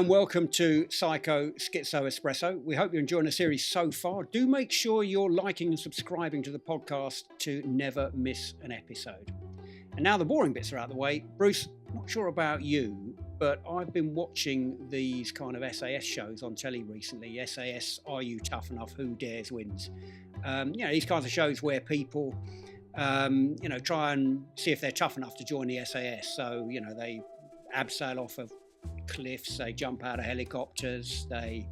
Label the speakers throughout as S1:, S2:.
S1: and welcome to Schizo, Espresso. We hope you're enjoying the series so far. Do make sure you're liking and subscribing to the podcast to never miss an episode. And now the boring bits are out of the way. Bruce, not sure about you, but I've been watching these kind of SAS shows on telly recently. SAS, Are You Tough Enough? Who Dares Wins? These kinds of shows where people, try and see if they're tough enough to join the SAS. So, they abseil off of cliffs, they jump out of helicopters, they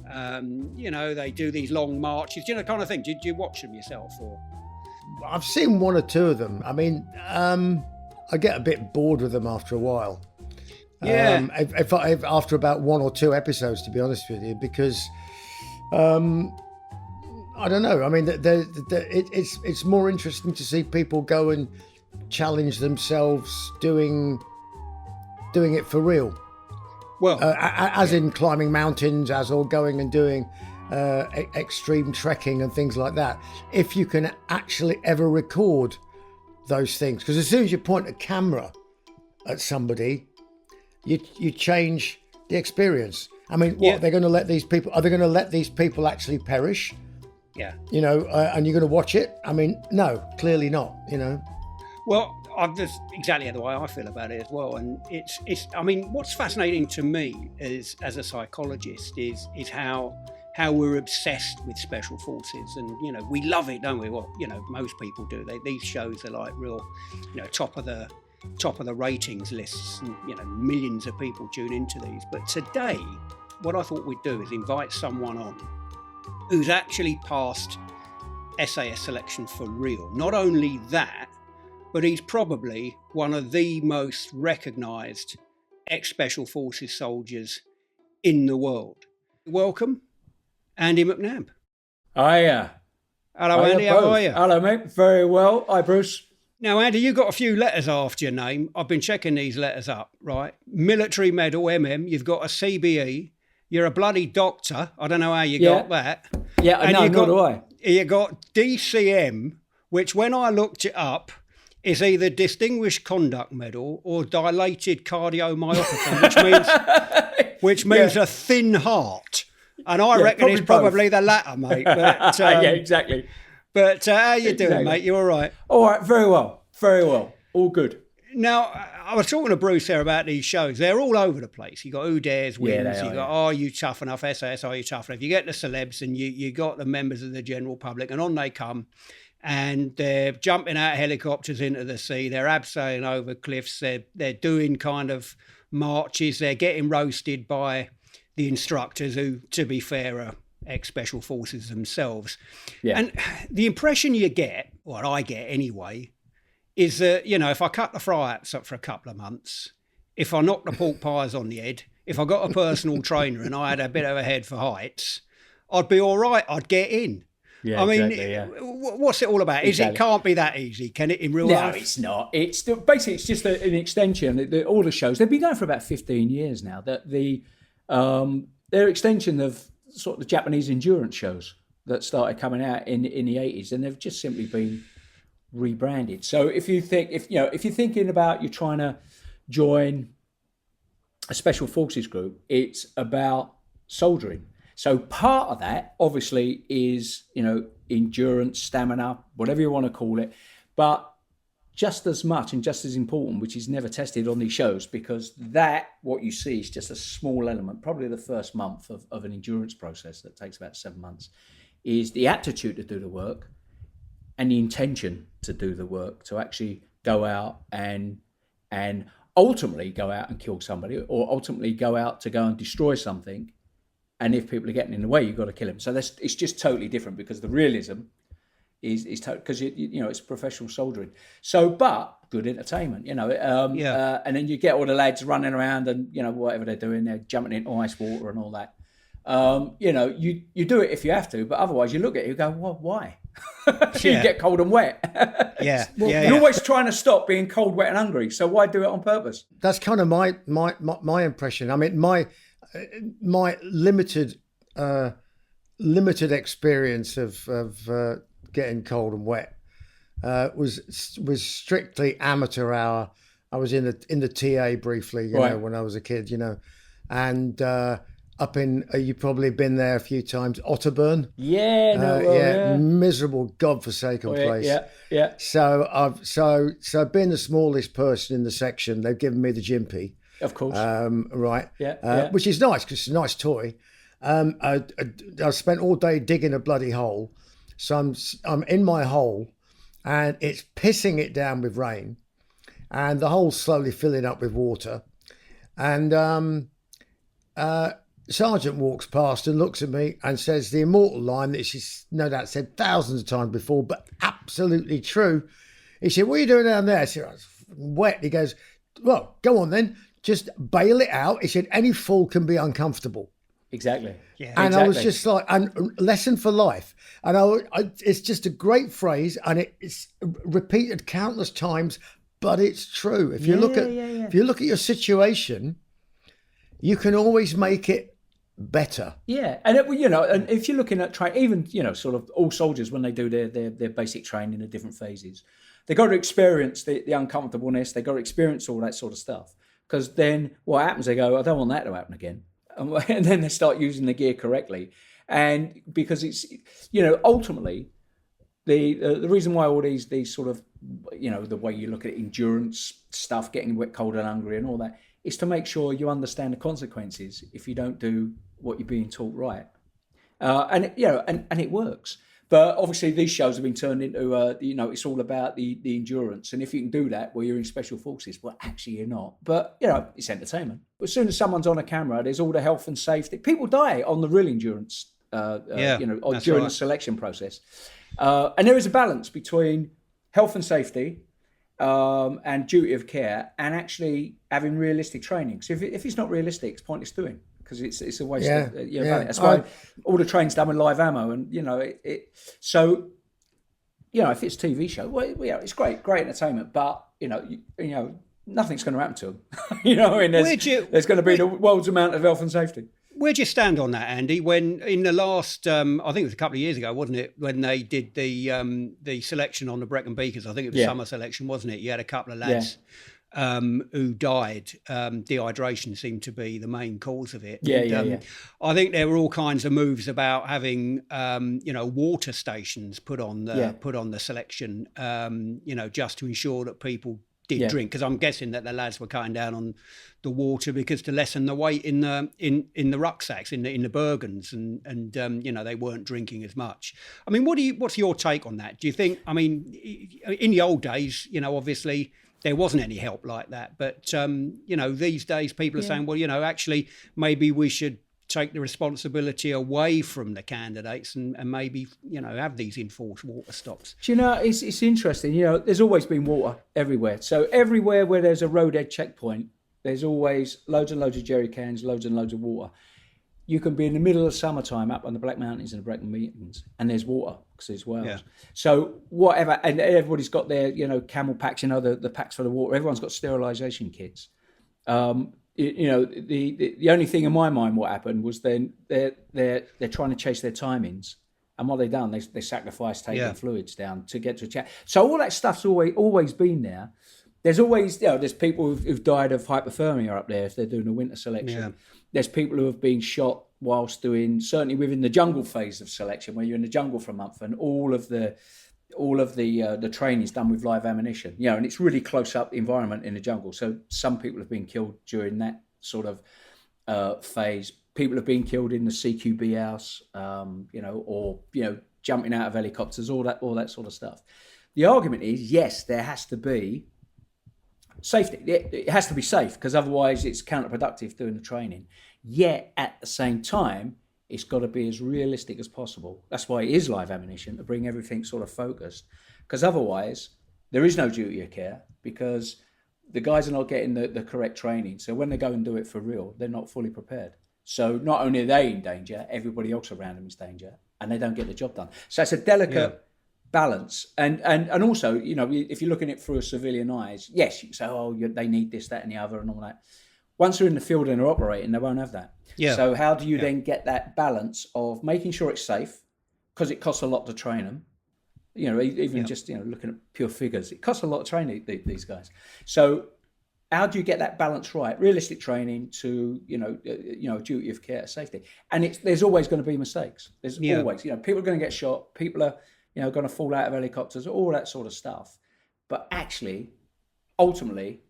S1: do these long marches, kind of thing. Did you watch them yourself? Or
S2: I've seen one or two of them. I mean, I get a bit bored with them after a while. If after about one or two episodes, to be honest with you, because I don't know. I mean, it's more interesting to see people go and challenge themselves doing it for real.
S1: Well,
S2: as in climbing mountains, or going and doing extreme trekking and things like that. If you can actually ever record those things, because as soon as you point a camera at somebody, you change the experience. I mean, they're going to let these people? Are they going to let these people actually perish?
S1: Yeah.
S2: And you're going to watch it? I mean, no, clearly not.
S1: Well, that's exactly the way I feel about it as well. And it's. I mean, what's fascinating to me is, as a psychologist, is how we're obsessed with special forces, and we love it, don't we? Well, most people do. These shows are like real, top of the ratings lists, and millions of people tune into these. But today, what I thought we'd do is invite someone on who's actually passed SAS selection for real. Not only that, but he's probably one of the most recognised ex-Special Forces soldiers in the world. Welcome, Andy McNab.
S3: Hiya.
S1: Hello, Andy. How are you?
S3: Hello, mate. Very well. Hi, Bruce.
S1: Now, Andy, you've got a few letters after your name. I've been checking these letters up, right? Military Medal, MM. You've got a CBE. You're a bloody doctor. I don't know how you got that.
S3: Yeah, and nor do I.
S1: You got DCM, which when I looked it up, is either Distinguished Conduct Medal or Dilated Cardiomyopathy, which means a thin heart. And I reckon it's probably the latter, mate. But,
S3: yeah, exactly.
S1: But how you doing, mate? You all right?
S3: All right, very well. Very well. All good.
S1: Now, I was talking to Bruce there about these shows. They're all over the place. You got Who Dares Wins. You got Are You Tough Enough? SAS, Are You Tough Enough? You get the celebs and you got the members of the general public, and on they come. And they're jumping out of helicopters into the sea. They're abseiling over cliffs. They're doing kind of marches. They're getting roasted by the instructors, who, to be fair, are ex-Special Forces themselves. Yeah. And the impression you get, what I get anyway, is that, if I cut the fry-ups up for a couple of months, if I knocked the pork pies on the head, if I got a personal trainer and I had a bit of a head for heights, I'd be all right. I'd get in.
S3: Yeah,
S1: I mean,
S3: exactly,
S1: what's it all about? It can't be that easy, can it, in real life?
S3: No, it's not. It's basically, it's just an extension. All the shows, they've been going for about 15 years now. That they're extension of sort of the Japanese endurance shows that started coming out in the 80s, and they've just simply been rebranded. So if you're thinking about you're trying to join a Special Forces group, it's about soldiering. So part of that, obviously, is, endurance, stamina, whatever you want to call it. But just as much and just as important, which is never tested on these shows, because what you see is just a small element, probably the first month of an endurance process that takes about 7 months, is the aptitude to do the work and the intention to do the work, to actually go out and ultimately go out and kill somebody, or ultimately go out to go and destroy something. And if people are getting in the way, you've got to kill them. So it's just totally different, because the realism is because it's professional soldiering. So, but good entertainment, and then you get all the lads running around and whatever they're doing, they're jumping into ice water and all that. You do it if you have to, but otherwise you look at it, you go, well, why? You get cold and wet. You're always trying to stop being cold, wet, and hungry. So why do it on purpose?
S2: That's kind of my impression. I mean, my limited experience of getting cold and wet was strictly amateur hour. I was in the TA briefly, when I was a kid, and up in you've probably been there a few times, Otterburn. Miserable, godforsaken place.
S3: Yeah.
S2: So being the smallest person in the section, they've given me the Jimpy.
S3: Of course.
S2: Which is nice because it's a nice toy. I spent all day digging a bloody hole, so I'm in my hole, and it's pissing it down with rain, and the hole's slowly filling up with water, and Sergeant walks past and looks at me and says the immortal line that she's no doubt said thousands of times before, but absolutely true. He said, "What are you doing down there?" I said, "It's wet." He goes, "Well, go on then, just bail it out." He said, "Any fool can be uncomfortable."
S3: Exactly.
S1: Yeah.
S2: And
S3: exactly.
S2: I was just like, and lesson for life. And it's just a great phrase, and it's repeated countless times, but it's true. If you if you look at your situation, you can always make it better.
S3: Yeah, and and if you're looking at even sort of all soldiers when they do their basic training in different phases, they got to experience the uncomfortableness. They got to experience all that sort of stuff, because then what happens? They go, "I don't want that to happen again," and then they start using the gear correctly. And because it's ultimately the reason why all these sort of the way you look at endurance stuff, getting wet, cold, and hungry, and all that, is to make sure you understand the consequences if you don't do what you're being taught right. And it works. But obviously these shows have been turned into, it's all about the endurance. And if you can do that, well, you're in special forces. Well, actually, you're not. But, it's entertainment. But as soon as someone's on a camera, there's all the health and safety. People die on the real endurance, during the selection process. And there is a balance between health and safety and duty of care and actually having realistic training. So if it's not realistic, it's pointless doing, because it's a waste of money. That's why all the training's done with live ammo, and so if it's a TV show, well, it's great entertainment, but nothing's going to happen to them. There's going to be the world's amount of health and safety.
S1: Where do you stand on that, Andy? When in the last, I think it was a couple of years ago, wasn't it, when they did the selection on the Brecon Beacons? I think it was summer selection, wasn't it? You had a couple of lads who died. Dehydration seemed to be the main cause of it. I think there were all kinds of moves about having, water stations put on the selection, just to ensure that people did drink, because I'm guessing that the lads were cutting down on the water because to lessen the weight in the rucksacks, in the Bergens, and they weren't drinking as much. I mean, what's your take on that? Do you think? I mean, in the old days, obviously there wasn't any help like that, but these days people are saying, well, actually maybe we should take the responsibility away from the candidates and maybe have these enforced water stops.
S3: Do you know, it's interesting. There's always been water everywhere. So everywhere where there's a road edge checkpoint, there's always loads and loads of jerry cans, loads and loads of water. You can be in the middle of summertime up on the Black Mountains and the Brecon Beacons, and there's water because there's wells. Yeah. So whatever, and everybody's got their camel packs, the packs for the water. Everyone's got sterilisation kits. The only thing in my mind what happened was then they're trying to chase their timings, and what they've done, they sacrificed taking fluids down to get to a chat. So all that stuff's always been there. There's always there's people who've died of hypothermia up there if they're doing a winter selection. Yeah. There's people who have been shot whilst doing, certainly within the jungle phase of selection, where you're in the jungle for a month and all of the training is done with live ammunition, and it's really close up environment in the jungle. So some people have been killed during that sort of phase. People have been killed in the CQB house, or jumping out of helicopters, all that sort of stuff. The argument is, yes, there has to be safety. It has to be safe, because otherwise it's counterproductive doing the training. Yet at the same time, it's got to be as realistic as possible. That's why it is live ammunition, to bring everything sort of focused, because otherwise there is no duty of care, because the guys are not getting the correct training. So when they go and do it for real, they're not fully prepared. So not only are they in danger, everybody else around them is in danger, and they don't get the job done. So it's a delicate balance. And also, if you're looking at it through a civilian eyes, yes, you say, they need this, that, and the other, and all that. Once they're in the field and they're operating, they won't have that. Yeah. So how do you then get that balance of making sure it's safe, because it costs a lot to train them? Just looking at pure figures, it costs a lot to train these guys. So how do you get that balance right? Realistic training to, duty of care, safety. And there's always going to be mistakes. There's always, people are going to get shot. People are, going to fall out of helicopters, all that sort of stuff. But actually, ultimately,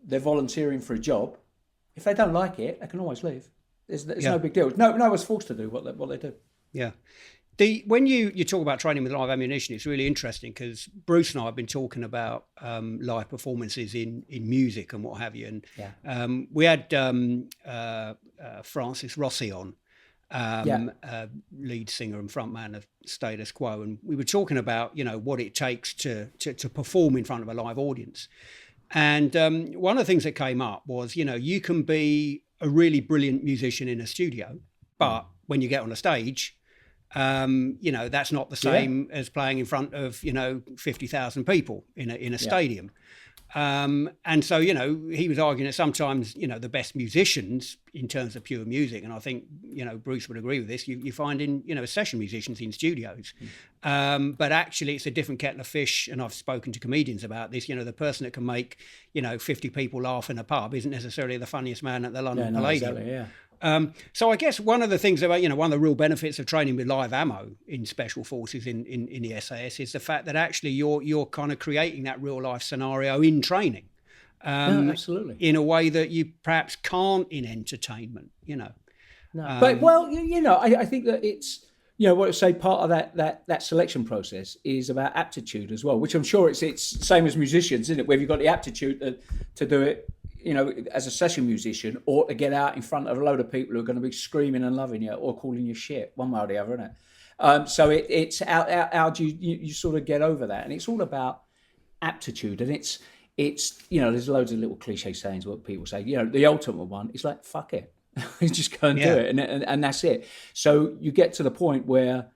S3: they're volunteering for a job. If they don't like it, they can always leave. There's no big deal. No one's forced to do what they do.
S1: Yeah. When you talk about training with live ammunition, it's really interesting because Bruce and I have been talking about live performances in music and what have you. And we had Francis Rossi on, lead singer and frontman of Status Quo. And we were talking about, what it takes to perform in front of a live audience. And one of the things that came up was, you can be a really brilliant musician in a studio, but when you get on a stage, that's not the same as playing in front of 50,000 people in a stadium. And so he was arguing that sometimes the best musicians in terms of pure music, and I think Bruce would agree with this, you find in session musicians in studios, but actually it's a different kettle of fish. And I've spoken to comedians about this. The person that can make 50 people laugh in a pub isn't necessarily the funniest man at the London Palladium.
S3: Exactly,
S1: so I guess one of the things about, one of the real benefits of training with live ammo in special forces in the SAS is the fact that actually you're kind of creating that real life scenario in training.
S3: Absolutely.
S1: In a way that you perhaps can't in entertainment,
S3: No. But, I think that it's, what I say, part of that selection process is about aptitude as well, which I'm sure it's same as musicians, isn't it? Where you've got the aptitude to do it, as a session musician, or to get out in front of a load of people who are going to be screaming and loving you or calling you shit, one way or the other, isn't it? So it's how do you sort of get over that? And it's all about aptitude. And it's there's loads of little cliche sayings what people say. The ultimate one is like, fuck it. You just go and do it. And that's it. So you get to the point where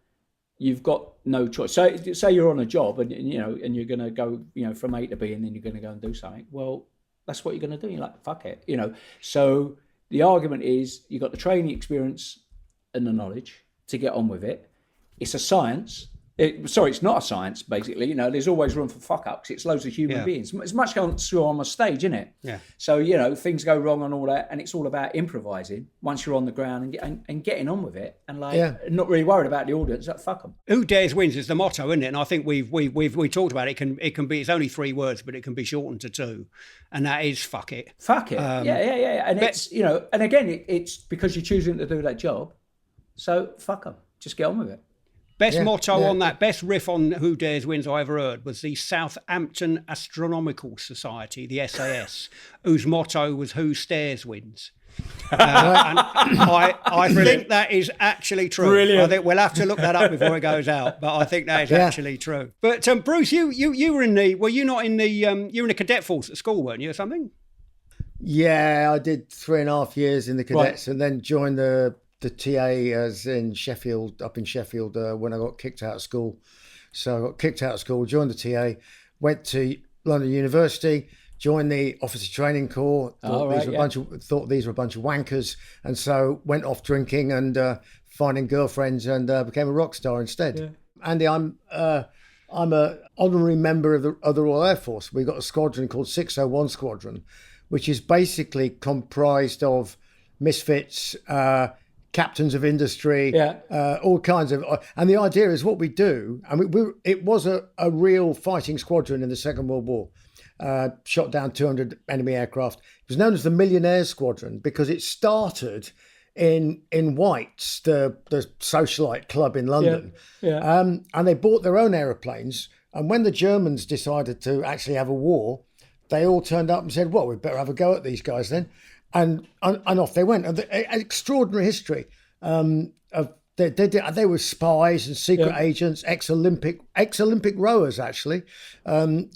S3: you've got no choice. So say you're on a job and you're going to go, from A to B, and then you're going to go and do something. Well, that's what you're going to do. You're like, fuck it, So the argument is you've got the training experience and the knowledge to get on with it. It's a science. It's not a science, basically. There's always room for fuck-ups. It's loads of human beings. It's much on a stage, isn't it?
S1: Yeah.
S3: So, things go wrong and all that, and it's all about improvising once you're on the ground and getting on with it, and not really worried about the audience. Like, fuck them.
S1: Who dares wins is the motto, isn't it? And I think we talked about it. It can be. It's only 3 words, but it can be shortened to 2, and that is fuck it.
S3: Fuck it. And it's and again, it's because you're choosing to do that job. So fuck them. Just get on with it.
S1: Best motto on that, best riff on Who Dares Wins I ever heard was the Southampton Astronomical Society, the SAS, whose motto was Who Stares Wins. And I think that is actually true.
S3: Brilliant.
S1: I think we'll have to look that up before it goes out, but I think that is actually true. But Bruce, you were in the, were you not in the, you were in the cadet force at school, weren't you, or something?
S2: Yeah, I did 3.5 years in the cadets and then joined the TA as in Sheffield, up in Sheffield, when I got kicked out of school. So I got kicked out of school, joined the TA, went to London University, joined the Officer Training Corps, thought these were a bunch of wankers, and so went off drinking and finding girlfriends and became a rock star instead. Yeah. Andy, I'm a honorary member of the Royal Air Force. We got a squadron called 601 Squadron, which is basically comprised of misfits, captains of industry, all kinds of, and the idea is what we do. I mean, it was a real fighting squadron in the Second World War. Shot down 200 enemy aircraft. It was known as the Millionaires Squadron because it started in White's, the socialite club in London. And they bought their own aeroplanes. And when the Germans decided to actually have a war, they all turned up and said, well, we'd better have a go at these guys then. And off they went. And an extraordinary history of they were spies and secret agents, ex-Olympic rowers actually,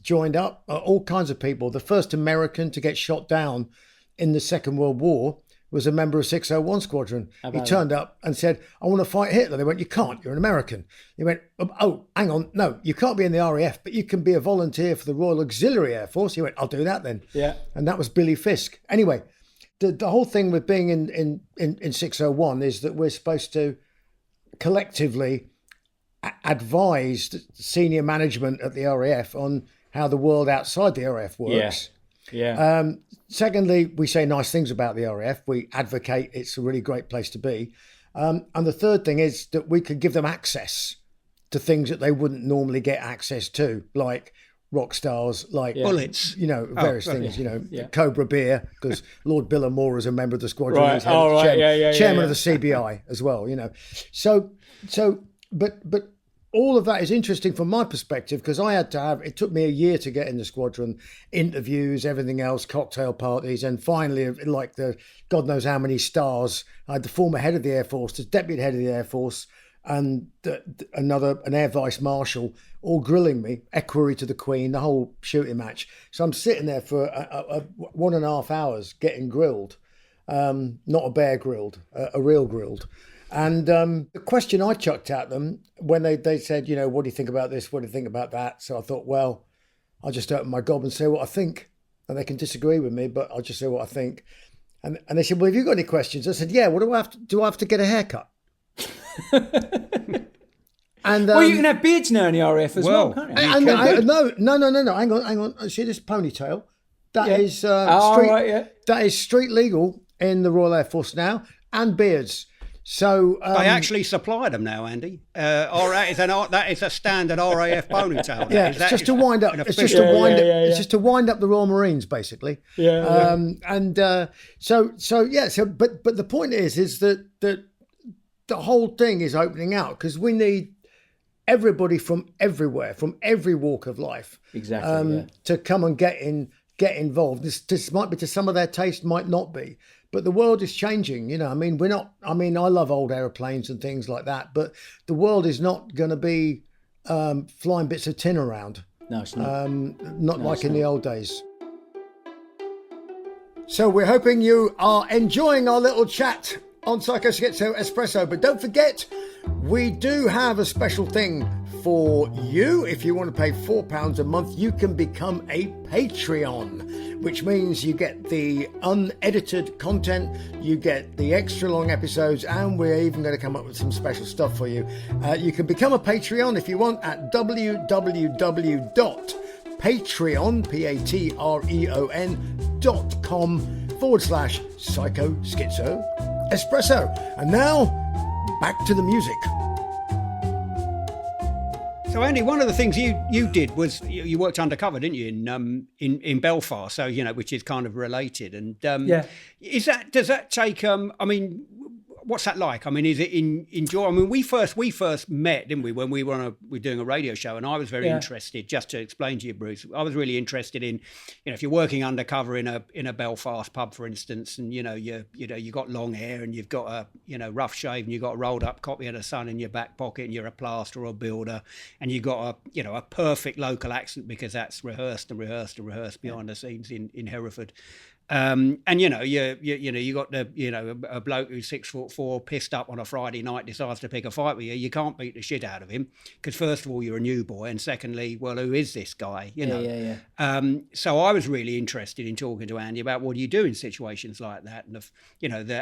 S2: joined up, all kinds of people. The first American to get shot down in the Second World War was a member of 601 Squadron. He turned up and said, I want to fight Hitler. They went, you can't, you're an American. He went, oh, hang on, no, you can't be in the RAF, but you can be a volunteer for the Royal Auxiliary Air Force. He went, I'll do that then. Yeah. And that was Billy Fisk. Anyway, the whole thing with being in 601 is that we're supposed to collectively advise senior management at the RAF on how the world outside the RAF works.
S3: Yeah.
S2: Secondly, we say nice things about the RAF. We advocate it's a really great place to be. And the third thing is that we could give them access to things that they wouldn't normally get access to, like rock stars, like
S1: bullets,
S2: various things, Cobra beer, because Lord Billamore is a member of the squadron,
S3: Right.
S2: chairman of the CBI as well, So, but all of that is interesting from my perspective, because it took me a year to get in the squadron, interviews, everything else, cocktail parties, and finally, like God knows how many stars, I had the former head of the Air Force, the deputy head of the Air Force, and an Air Vice Marshal, all grilling me, equerry to the Queen, the whole shooting match. So I'm sitting there for 1.5 hours getting grilled, not a bear grilled, a real grilled. And the question I chucked at them when they said, what do you think about this? What do you think about that? So I thought, well, I'll just open my gob and say what I think. And they can disagree with me, but I'll just say what I think. And they said, well, have you got any questions? I said, yeah, what do I have to get a haircut? And
S3: well, you can have beards now in the RAF as well, can't you?
S2: No, hang on. See this ponytail? That is that is street legal in the Royal Air Force now, and beards. So
S1: they actually supply them now, Andy. That is a standard RAF ponytail.
S2: Yeah, it's just to wind up. It's just to wind up the Royal Marines, basically.
S3: Yeah.
S2: And so but the point is that the whole thing is opening out, because we need everybody from everywhere, from every walk of life, to come and get involved. This might be to some of their taste, might not be, but the world is changing. I love old aeroplanes and things like that, but the world is not going to be flying bits of tin around.
S3: No, it's not.
S2: Not like in the old days. So we're hoping you are enjoying our little chat on Psycho Schizo Espresso, but don't forget, we do have a special thing for you. If you want to pay £4 a month, you can become a Patreon, which means you get the unedited content, you get the extra long episodes, and we're even going to come up with some special stuff for you. You can become a Patreon if you want at patreon.com/Psycho Espresso. And now, back to the music.
S1: So, Andy, one of the things you did was you worked undercover, didn't you, in Belfast? So, which is kind of related. And does that take? What's that like? Is it enjoy? We first met, didn't we, when we were doing a radio show, and I was very interested. Just to explain to you, Bruce, I was really interested in, if you're working undercover in a Belfast pub, for instance, and you got long hair and you've got a rough shave and you've got a rolled up copy of the Sun in your back pocket and you're a plasterer or builder and you've got a perfect local accent because that's rehearsed behind the scenes in Hereford. And you got a bloke who's 6'4", pissed up on a Friday night, decides to pick a fight with you. You can't beat the shit out of him because first of all you're a new boy, and secondly, well, who is this guy? So I was really interested in talking to Andy about what do you do in situations like that, and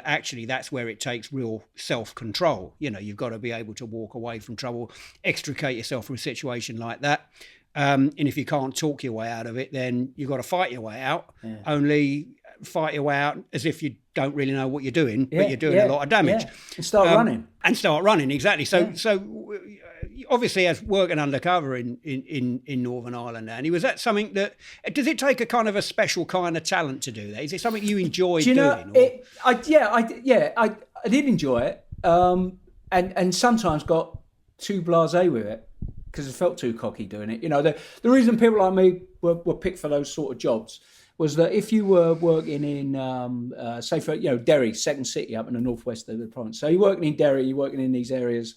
S1: actually that's where it takes real self-control. You've got to be able to walk away from trouble, extricate yourself from a situation like that. And if you can't talk your way out of it, then you've got to fight your way out. Yeah. Only fight your way out as if you don't really know what you're doing, but you're doing a lot of damage.
S3: Yeah. And start running. Exactly.
S1: So obviously, as working undercover in Northern Ireland, Andy, was that something that does it take a kind of a special kind of talent to do that? Is it something you enjoy doing?
S3: I did enjoy it, and sometimes got too blasé with it, because I felt too cocky doing it. The reason people like me were picked for those sort of jobs was that if you were working in, say for Derry, second city up in the northwest of the province. So you're working in Derry, you're working in these areas,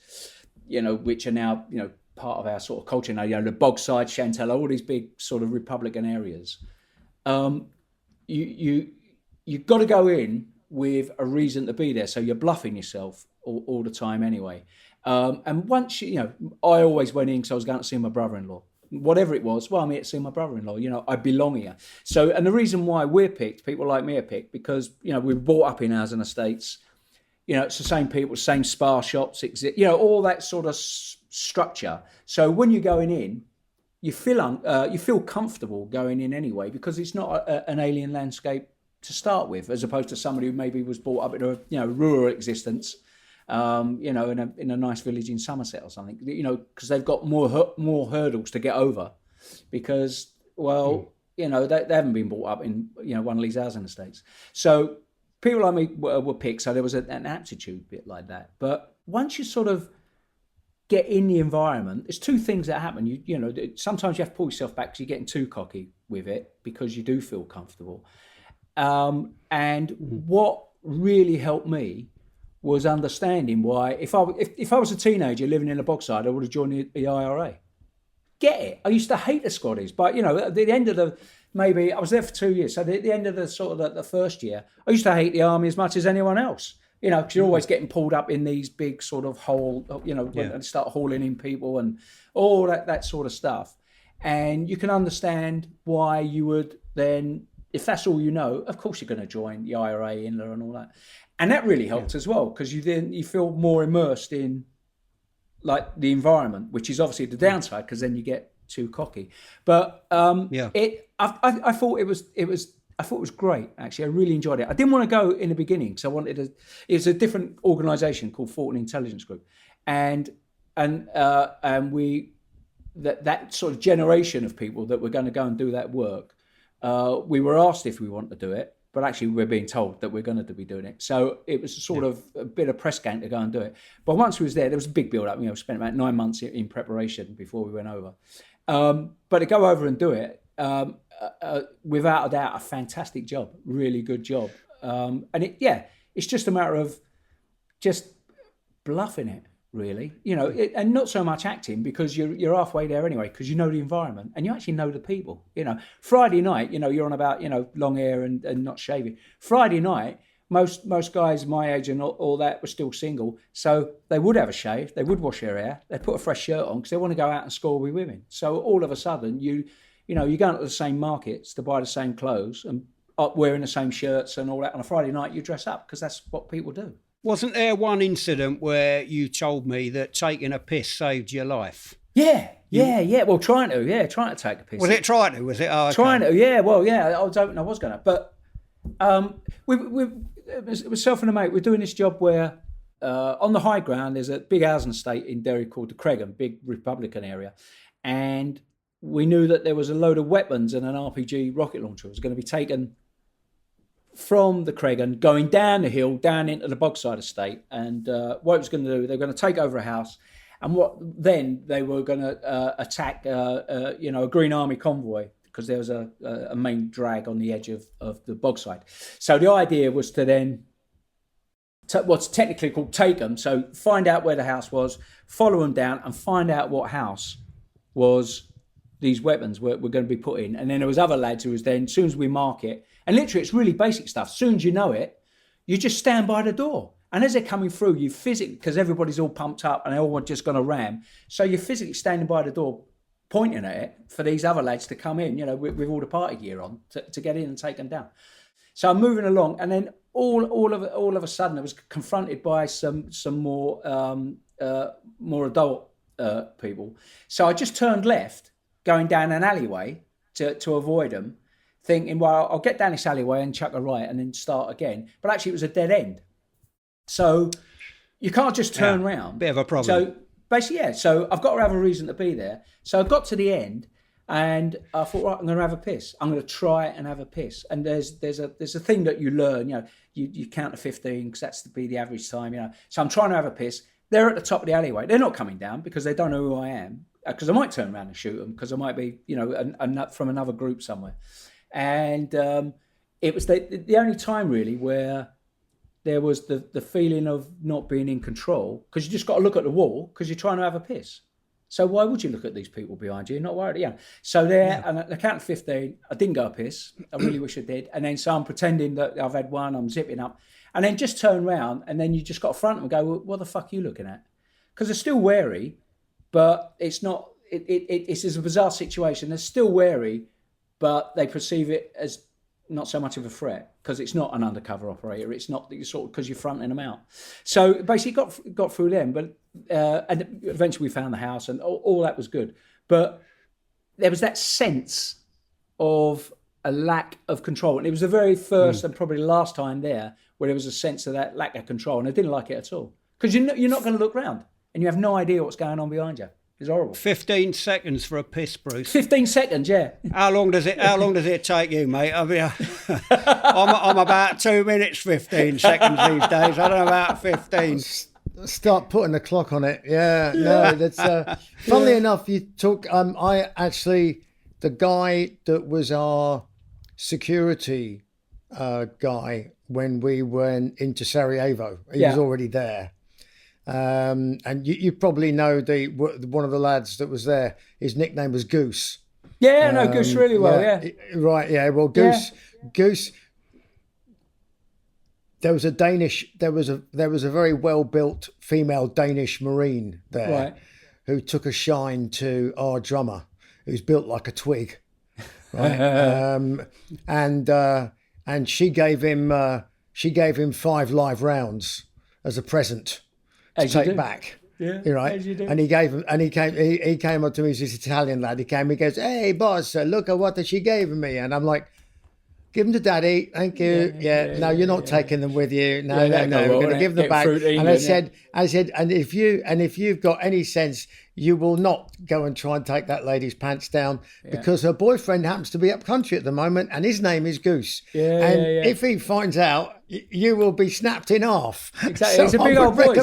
S3: which are now part of our sort of culture now. The Bogside, Chantelle, all these big sort of Republican areas. You've got to go in with a reason to be there, so you're bluffing yourself all the time anyway. And once I always went in because I was going to see my brother-in-law. Whatever it was, well, I'm here to see my brother-in-law. I belong here. So, and the reason why we're picked, people like me are picked, because we're brought up in housing estates. It's the same people, same spa shops, all that sort of structure. So when you're going in, you feel comfortable going in anyway, because it's not an alien landscape to start with, as opposed to somebody who maybe was brought up in a rural existence, in a nice village in Somerset or something, because they've got more hurdles to get over, because they haven't been brought up in one of these housing estates. So people like me were picked. So there was an aptitude bit like that. But once you sort of get in the environment, there's two things that happen. Sometimes you have to pull yourself back because you're getting too cocky with it, because you do feel comfortable. And what really helped me was understanding why, if I was a teenager living in a bogside, I would have joined the IRA. Get it? I used to hate the Scotties, but at the end of maybe I was there for 2 years. So at the end of the first year, I used to hate the army as much as anyone else. Because you're always getting pulled up in these big sort of and start hauling in people and all that sort of stuff. And you can understand why you would then, if that's all you know, of course you're going to join the IRA, INLA and all that. And that really helped as well, because you feel more immersed in like the environment, which is obviously the downside, because then you get too cocky. But I thought it was great, actually. I really enjoyed it. I didn't want to go in the beginning, because it was a different organisation called Thought and Intelligence Group, and we that sort of generation of people that were going to go and do that work. We were asked if we wanted to do it, but actually we're being told that we're going to be doing it. So it was sort of a bit of press gang to go and do it. But once we was there was a big build up. We spent about 9 months in preparation before we went over. But to go over and do it, without a doubt, a fantastic job, really good job. And it's just a matter of just bluffing it, really, and not so much acting, because you're halfway there anyway, because you know the environment and you actually know the people. Friday night, you're on about long hair and not shaving. Friday night, most guys my age and all that were still single, so they would have a shave, they would wash their hair, they put a fresh shirt on because they want to go out and score with women. So all of a sudden you're going to the same markets to buy the same clothes and wearing the same shirts and all that. On a Friday night, you dress up because that's what people do.
S1: Wasn't there one incident where you told me that taking a piss saved your life?
S3: Yeah. Well, trying to take a piss.
S1: Was it trying to? Was it? Oh, okay.
S3: Trying to, yeah. Well, yeah, I was hoping I was going to. But it was self and a mate. We're doing this job where on the high ground, there's a big housing estate in Derry called the Cregan, big Republican area. And we knew that there was a load of weapons and an RPG rocket launcher was going to be taken from the Cregan, going down the hill, down into the Bogside estate. And what it was going to do, they were going to take over a house. And then they were going to attack, a Green Army convoy, because there was a main drag on the edge of the Bogside. So the idea was to then, what's technically called take them, so find out where the house was, follow them down, and find out what house was these weapons were going to be put in. And then there was other lads who was then, as soon as we mark it, and literally it's really basic stuff, as soon as you know it, you just stand by the door. And as they're coming through, you physically, because everybody's all pumped up and they're all just going to ram, so you're physically standing by the door, pointing at it for these other lads to come in, with all the party gear on, to get in and take them down. So I'm moving along, and then all of a sudden I was confronted by some more adult people. So I just turned left, going down an alleyway to avoid them, thinking, well, I'll get down this alleyway and chuck a right and then start again. But actually it was a dead end. So you can't just turn round.
S1: Bit of a problem.
S3: So basically, so I've got to have a reason to be there. So I got to the end and I thought, right, I'm going to have a piss. I'm going to try and have a piss. And there's a thing that you learn, you count to 15 because that's to be the average time, So I'm trying to have a piss. They're at the top of the alleyway. They're not coming down because they don't know who I am, because I might turn around and shoot them, because I might be, from another group somewhere. And it was the only time really where there was the feeling of not being in control, because you just got to look at the wall because you're trying to have a piss. So why would you look at these people behind you? You're not worried. Yeah. So and at the count of 15, I didn't go a piss. I really wish I did. And then so I'm pretending that I've had one, I'm zipping up, and then just turn around, and then you just got to front them and go, well, what the fuck are you looking at? Because they're still wary, but it's not. It's a bizarre situation. They're still wary, but they perceive it as not so much of a threat, because it's not an undercover operator. It's not that you sort of, because you're fronting them out. So basically got through them, but and eventually we found the house and all that was good. But there was that sense of a lack of control. And it was the very first and probably last time there where there was a sense of that lack of control. And I didn't like it at all. Because you're not going to look round and you have no idea what's going on behind you. It's horrible.
S1: 15 seconds for a piss, Bruce.
S3: 15 seconds, yeah.
S1: How long does it take you, mate? I mean, I'm about 2 minutes, 15 seconds these days. I don't know about 15.
S2: Start putting the clock on it. Yeah, no, that's funnily enough, you talk the guy that was our security guy when we went into Sarajevo, he was already there. And you probably know one of the lads that was there, his nickname was Goose.
S3: Yeah, I know Goose really well, yeah.
S2: Right, yeah, well, Goose, there was a very well-built female Danish Marine there who took a shine to our drummer, who's built like a twig, right? And she gave him 5 live rounds as a present to take back.
S3: Yeah,
S2: right.
S3: As you do.
S2: And he came up to me, he's this Italian lad. He goes, "Hey boss, look at what she gave me." And I'm like, "Give them to Daddy, thank you." No, you're not taking them with you. No, we're going to give them back. And I said, and if you've got any sense, you will not go and try and take that lady's pants down because her boyfriend happens to be up country at the moment, and his name is Goose. If he finds out, you will be snapped in half.
S3: Exactly,
S2: So
S3: he's a big old boy.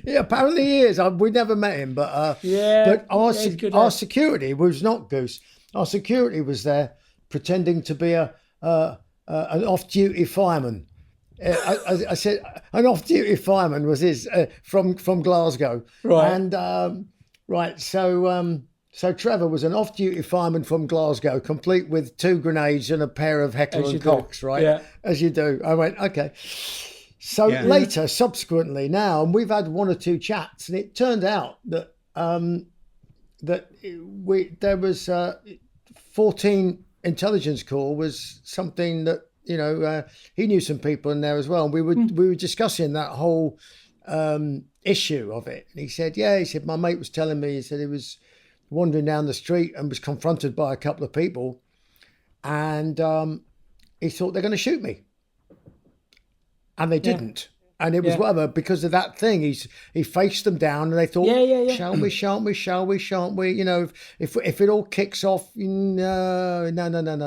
S3: Yeah,
S2: apparently he is. We never met him, but our security was not Goose. Our security was there, pretending to be an off-duty fireman. I said an off-duty fireman was his from Glasgow,
S3: right?
S2: And so Trevor was an off-duty fireman from Glasgow, complete with 2 grenades and a pair of Heckler and Kochs, right?
S3: Yeah,
S2: as you do. I went okay. So later, subsequently, now, and we've had 1 or 2 chats, and it turned out that there was 14 intelligence call was something that he knew some people in there as well, and we were discussing that whole issue of it. And he said my mate was telling me, he said he was wandering down the street and was confronted by a couple of people, and he thought they're going to shoot me, and they didn't. And it was whatever, because of that thing. He faced them down, and they thought, shall we, shan't we, shan't we? If it all kicks off, no,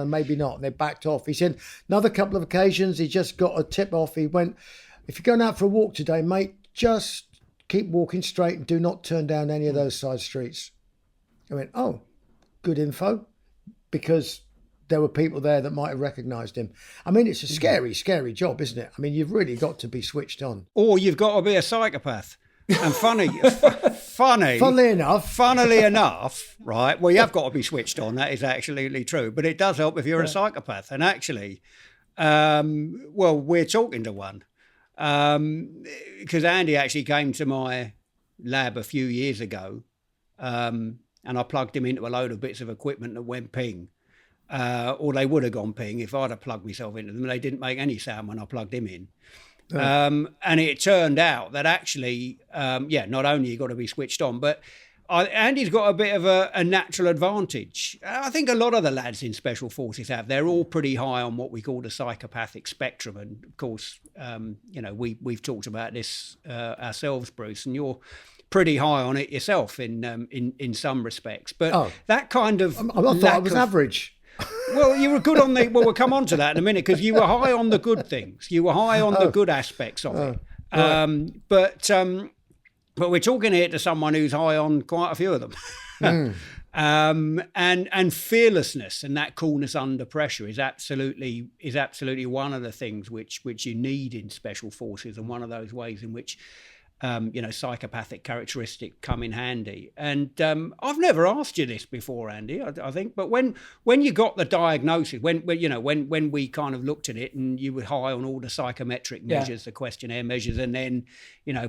S2: maybe not. And they backed off. He said another couple of occasions, he just got a tip off. He went, "If you're going out for a walk today, mate, just keep walking straight and do not turn down any of those side streets." I went, "Oh, good info," because there were people there that might have recognised him. I mean, it's a scary, scary job, isn't it? I mean, you've really got to be switched on.
S1: Or you've got to be a psychopath. And funnily enough, right? Well, you have got to be switched on. That is absolutely true. But it does help if you're a psychopath. And actually, we're talking to one. Because Andy actually came to my lab a few years ago, and I plugged him into a load of bits of equipment that went ping. Or they would have gone ping if I'd have plugged myself into them. They didn't make any sound when I plugged him in. And it turned out that actually, not only you got to be switched on, but Andy's got a bit of a natural advantage. I think a lot of the lads in Special Forces have. They're all pretty high on what we call the psychopathic spectrum. And of course, we've talked about this ourselves, Bruce, and you're pretty high on it yourself in some respects. But that kind of...
S2: I thought I was average.
S1: Well, you were good on the... Well, we'll come on to that in a minute, because you were high on the good things. You were high on the good aspects of it.
S2: Right.
S1: But we're talking here to someone who's high on quite a few of them. And fearlessness and that coolness under pressure is absolutely one of the things which you need in Special Forces, and one of those ways in which psychopathic characteristics come in handy. And I've never asked you this before, Andy, I think, but when you got the diagnosis, when we kind of looked at it and you were high on all the psychometric measures, the questionnaire measures, and then,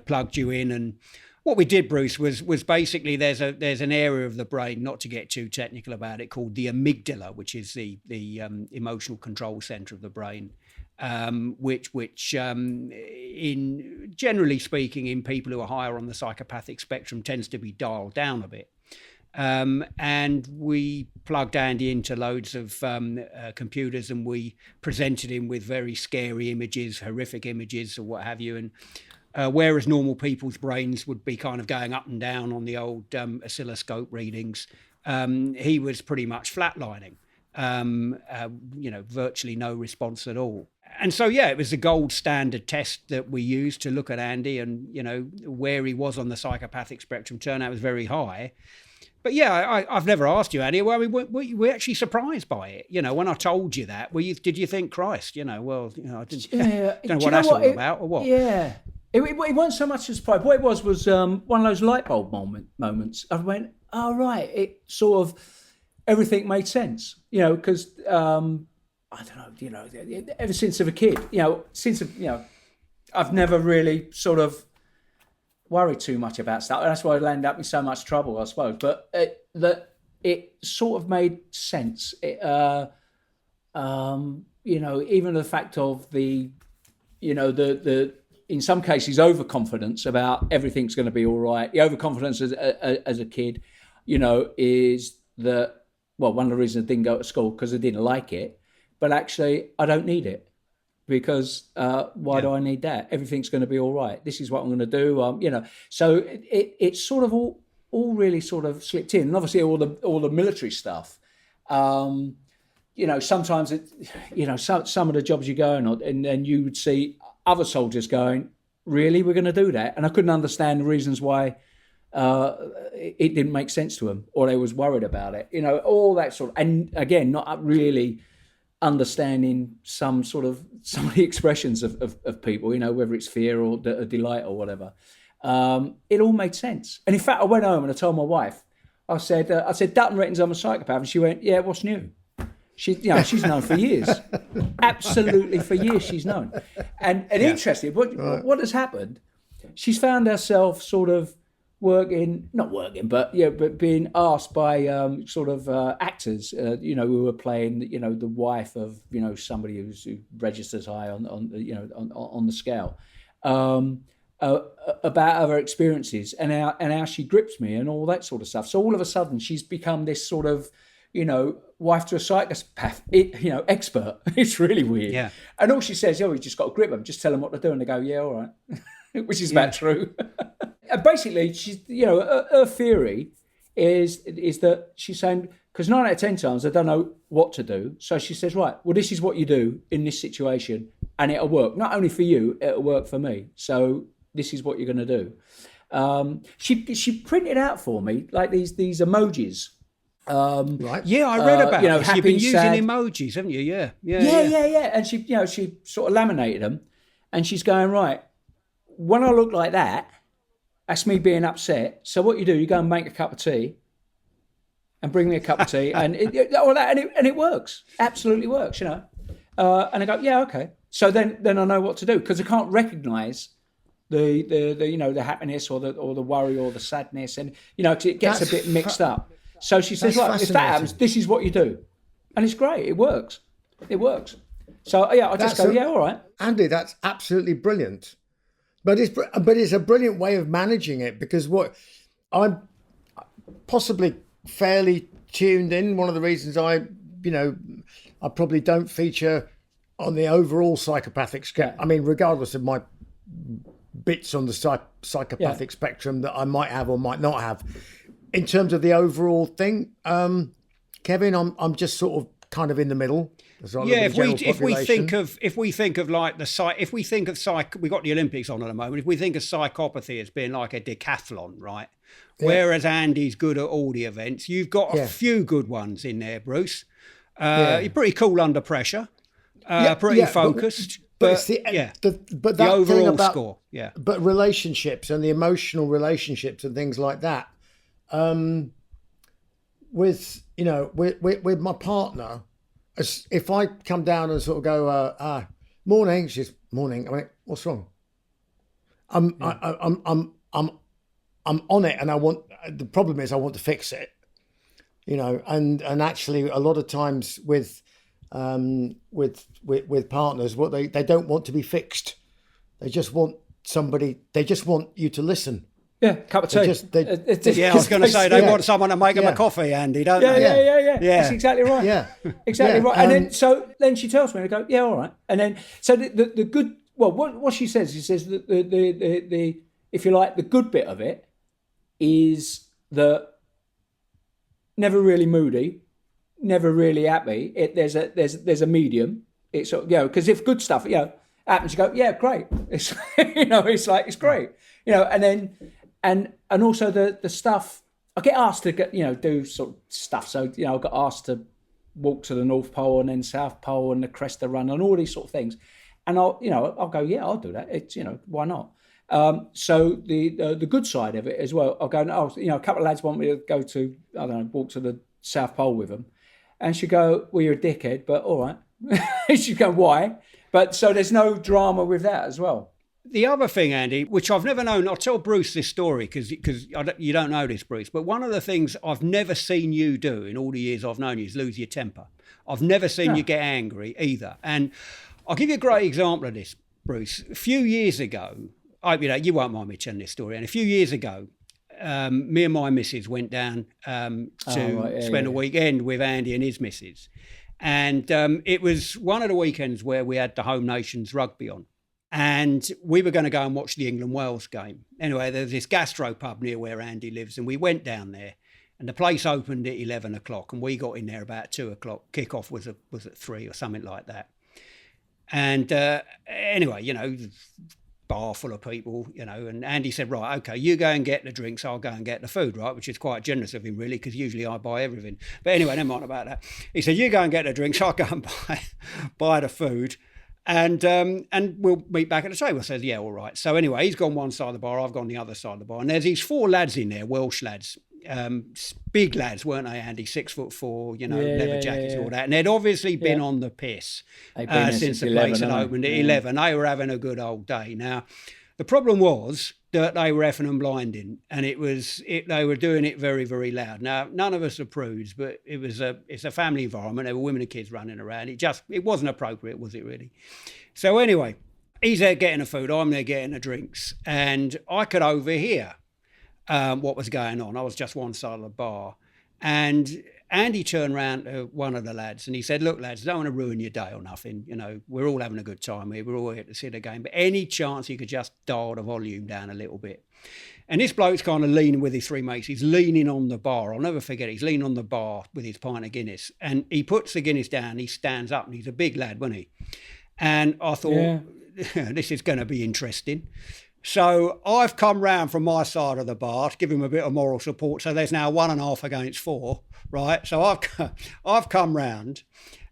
S1: plugged you in, and what we did, Bruce, was basically there's an area of the brain, not to get too technical about it, called the amygdala, which is the emotional control center of the brain. Which in generally speaking, in people who are higher on the psychopathic spectrum, tends to be dialed down a bit. And we plugged Andy into loads of computers, and we presented him with very scary images, horrific images, or what have you. And whereas normal people's brains would be kind of going up and down on the old oscilloscope readings, he was pretty much flatlining. Virtually no response at all. And so, yeah, it was the gold standard test that we used to look at Andy, and, where he was on the psychopathic spectrum turned out was very high. But yeah, I've never asked you, Andy. Well, I mean, were you actually surprised by it? When I told you that, did you think, Christ, I didn't don't know what that's all about, or what?
S3: Yeah. It wasn't so much a surprise. What it was one of those light bulb moments. I went, oh, right. It sort of, everything made sense, because I don't know, ever since of a kid, I've never really sort of worried too much about stuff. That's why I landed up in so much trouble, I suppose. But it sort of made sense. Even the fact of the in some cases overconfidence about everything's going to be all right. The overconfidence as a kid, is that, well, one of the reasons I didn't go to school because I didn't like it. But actually, I don't need it, because why do I need that? Everything's going to be all right. This is what I'm going to do. So it sort of all really sort of slipped in, and obviously all the military stuff. Sometimes some of the jobs you're going on, and then you would see other soldiers going, "Really, we're going to do that?" And I couldn't understand the reasons why. It didn't make sense to them, or they was worried about it. All that sort of, and again, not really understanding some of the expressions of people, whether it's fear or delight or whatever. It all made sense. And in fact, I went home and I told my wife, I said, Dutton reckons I'm a psychopath. And she went, yeah, what's new? She's known for years. Absolutely for years she's known. And interesting, what has happened, she's found herself sort of not working, but being asked by actors, who were playing, the wife of, somebody who registers high on the scale, about her experiences and how she grips me and all that sort of stuff. So all of a sudden she's become this sort of, wife to a psychopath, expert. It's really weird. Yeah. And all she says, you just got to grip them, just tell them what to do, and they go, yeah, all right, which is about true. And basically, she's, her theory is that she's saying, because 9 out of 10 times I don't know what to do. So she says, right, well, this is what you do in this situation, and it'll work. Not only for you, it'll work for me. So this is what you're going to do. She printed out for me like these emojis.
S1: Right. Yeah, I read about this.
S3: Happy,
S1: you've been using
S3: sad.
S1: Emojis, haven't you? Yeah.
S3: And she sort of laminated them, and she's going, right, when I look like that, that's me being upset. So what you do, you go and make a cup of tea and bring me a cup of tea, and it works. Absolutely works, And I go, yeah, okay. So then I know what to do, because I can't recognise the happiness or the worry or the sadness, and it gets a bit mixed up. So she says, right, if that happens, this is what you do, and it's great. It works. So yeah, I just go, yeah, all right,
S2: Andy. That's absolutely brilliant. But it's a brilliant way of managing it, because what I'm possibly fairly tuned in. One of the reasons I probably don't feature on the overall psychopathic scale. I mean, regardless of my bits on the psychopathic spectrum that I might have or might not have, in terms of the overall thing, Kevin, I'm just sort of kind of in the middle.
S1: Yeah, if we think of like we got the Olympics on at the moment. If we think of psychopathy as being like a decathlon, right? Yeah. Whereas Andy's good at all the events, you've got a few good ones in there, Bruce. You're pretty cool under pressure, pretty focused. But the overall score,
S2: But relationships and the emotional relationships and things like that, with my partner. If I come down and sort of go, morning, she's morning. I mean, what's wrong? I'm on it, and the problem is I want to fix it, and actually a lot of times with partners, what they don't want to be fixed. They just want you to listen.
S3: Yeah, cup of tea.
S1: Yeah, I was going to say they want someone to make them a coffee, Andy, don't they?
S3: Yeah. That's exactly right.
S2: Yeah,
S3: exactly right. And then she tells me, and I go, yeah, all right. And then so the good. Well, what she says that the if you like, the good bit of it is that never really moody, never really happy. There's a medium. It's because if good stuff happens, you go, yeah, great. It's it's like it's great. And then and also the stuff I get asked to do sort of stuff. So I got asked to walk to the North Pole and then South Pole and the Cresta Run and all these sort of things. And I'll go, yeah, I'll do that. It's, why not? So the good side of it as well, I'll go, a couple of lads want me to go to, I don't know, walk to the South Pole with them. And she'd go, well, you're a dickhead, but all right. She'd go, why? But so there's no drama with that as well.
S1: The other thing, Andy, which I've never known, I'll tell Bruce this story because you don't know this, Bruce, but one of the things I've never seen you do in all the years I've known you is lose your temper. I've never seen you get angry either. And I'll give you a great example of this, Bruce. A few years ago, you won't mind me telling this story, and a few years ago, me and my missus went down to spend a weekend with Andy and his missus. And it was one of the weekends where we had the Home Nations rugby on. And we were going to go and watch the England-Wales game. Anyway, there's this gastro pub near where Andy lives, and we went down there. And the place opened at 11 o'clock, and we got in there about 2 o'clock. Kickoff was at 3 or something like that. And anyway, bar full of people, and Andy said, right, okay, you go and get the drinks, I'll go and get the food, right, which is quite generous of him, really, because usually I buy everything. But anyway, never mind about that. He said, you go and get the drinks, I'll go and buy the food. And we'll meet back at the table. I says, yeah, all right. So anyway, he's gone one side of the bar, I've gone the other side of the bar. And there's these 4 lads in there, Welsh lads, big lads, weren't they, Andy? 6'4", leather jackets and all that. And they'd obviously been on the piss since the place had opened at 11. They were having a good old day. Now, the problem was that they were effing and blinding, and they were doing it very, very loud. Now, none of us are prudes, but it's a family environment. There were women and kids running around. It wasn't appropriate, was it really? So anyway, he's there getting the food, I'm there getting the drinks, and I could overhear what was going on. I was just one side of the bar, and Andy turned around to one of the lads and he said, look, lads, don't want to ruin your day or nothing. We're all having a good time here. We're all here to see the game. But any chance you could just dial the volume down a little bit. And this bloke's kind of leaning with his 3 mates. He's leaning on the bar. I'll never forget it. He's leaning on the bar with his pint of Guinness. And he puts the Guinness down. He stands up, and he's a big lad, wasn't he? And I thought, this is going to be interesting. So I've come round from my side of the bar to give him a bit of moral support. So there's now 1.5 against 4, right? So I've come round,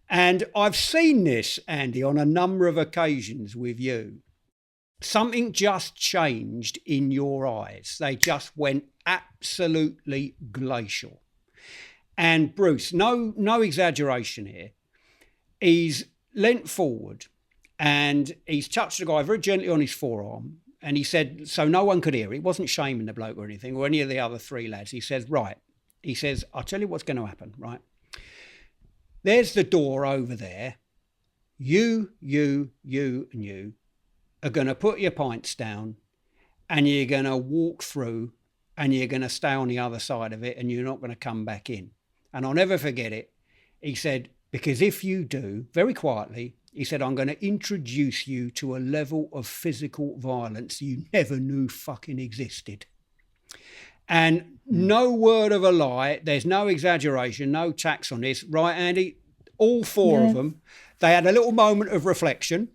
S1: and I've seen this, Andy, on a number of occasions with you. Something just changed in your eyes. They just went absolutely glacial. And Bruce, no exaggeration here. He's leant forward and he's touched the guy very gently on his forearm. And he said, so no one could hear. He wasn't shaming the bloke or anything, or any of the other 3 lads. He says, right. He says, I'll tell you what's going to happen, right? There's the door over there. You, and you are going to put your pints down, and you're going to walk through, and you're going to stay on the other side of it, and you're not going to come back in. And I'll never forget it. He said, because if you do, very quietly, he said, I'm going to introduce you to a level of physical violence you never knew fucking existed. And no word of a lie, there's no exaggeration, no tax on this. Right, Andy? All 4 of them, they had a little moment of reflection.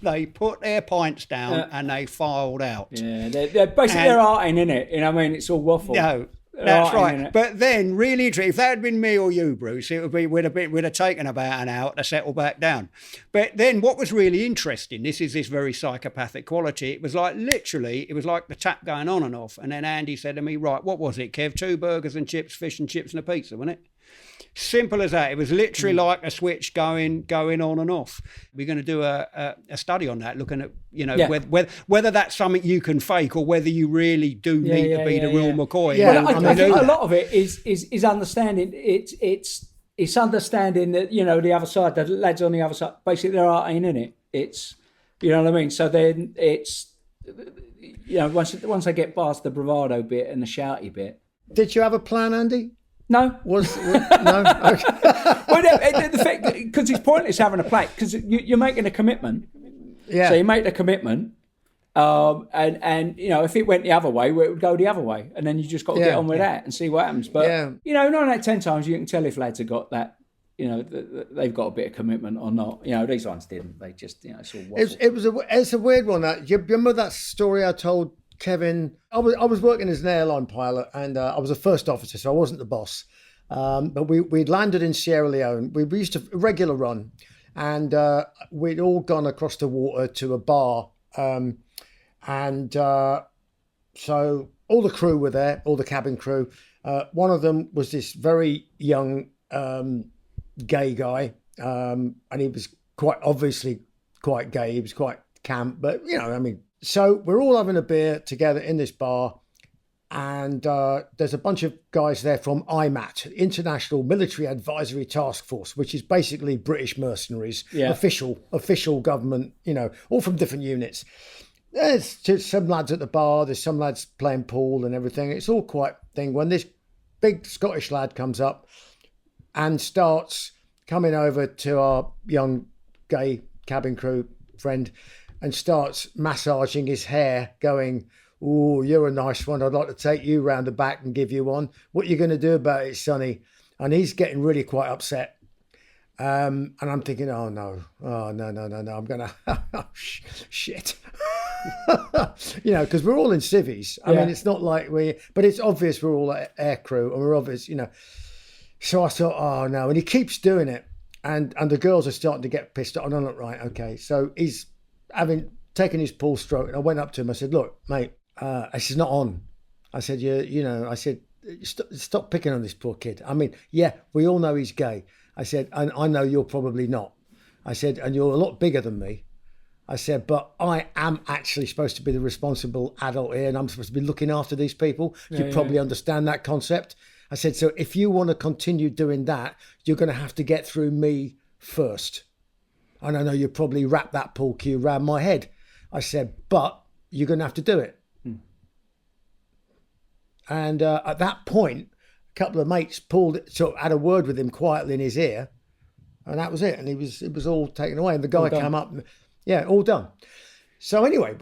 S1: They put their pints down and they filed out. Yeah,
S3: they're basically they're arting, innit? It's all waffle.
S1: No. That's right. But then, really, if that had been me or you, Bruce, it would be we'd have taken about an hour to settle back down. But then, what was really interesting, this very psychopathic quality. It was like literally, it was like the tap going on and off. And then Andy said to me, "Right, what was it, Kev? 2 burgers and chips, fish and chips, and a pizza, wasn't it?" Simple as that. It was literally like a switch going on and off. We're going to do a study on that, looking at whether that's something you can fake or whether you really do need to be the real McCoy.
S3: Yeah, well, I think a lot of it is understanding. It's understanding that the other side, the lads on the other side, basically there ain't in it. It's what I mean. So then it's once I get past the bravado bit and the shouty bit.
S2: Did you have a plan, Andy?
S3: No.
S2: No? Okay.
S3: Well, the fact, because it's pointless having a plan, because you're making a commitment.
S2: Yeah.
S3: So you make the commitment, and if it went the other way, well, it would go the other way, and then you just got to get on with that and see what happens. But 9 out of 10 times you can tell if lads have got that. They've got a bit of commitment or not. These ones didn't. They just, it's all waffle.
S2: It's a weird one. That you remember that story I told Kevin? I was working as an airline pilot, and I was a first officer, so I wasn't the boss. But we'd landed in Sierra Leone. We used to regular run, and we'd all gone across the water to a bar, so all the crew were there, all the cabin crew. One of them was this very young gay guy, and he was quite obviously quite gay. He was quite camp, but so we're all having a beer together in this bar, and there's a bunch of guys there from IMAT, International Military Advisory Task Force, which is basically British mercenaries, official government, all from different units. There's some lads at the bar, there's some lads playing pool and everything. It's all quite thing. When this big Scottish lad comes up and starts coming over to our young gay cabin crew friend and starts massaging his hair, going, "Oh, you're a nice one. I'd like to take you round the back and give you one. What are you going to do about it, Sonny?" And he's getting really quite upset. And I'm thinking, oh, no. I'm going to, shit. Because we're all in civvies. I mean, it's not like but it's obvious we're all air crew and we're obvious, So I thought, oh no, and he keeps doing it, and the girls are starting to get pissed off. And I'm like, right, okay. So he's having taken his pull stroke, and I went up to him. I said, "Look, mate, this is not on." I said, I said, stop picking on this poor kid. I mean, yeah, we all know he's gay. I said, and I know you're probably not. I said, and you're a lot bigger than me. I said, but I am actually supposed to be the responsible adult here, and I'm supposed to be looking after these people. You probably understand that concept. I said, so if you want to continue doing that, you're going to have to get through me first. And I know you probably wrap that pool cue around my head. I said, but you're going to have to do it. And at that point, a couple of mates had a word with him quietly in his ear, and that was it. And it was all taken away. And the guy came up, and, all done. So anyway,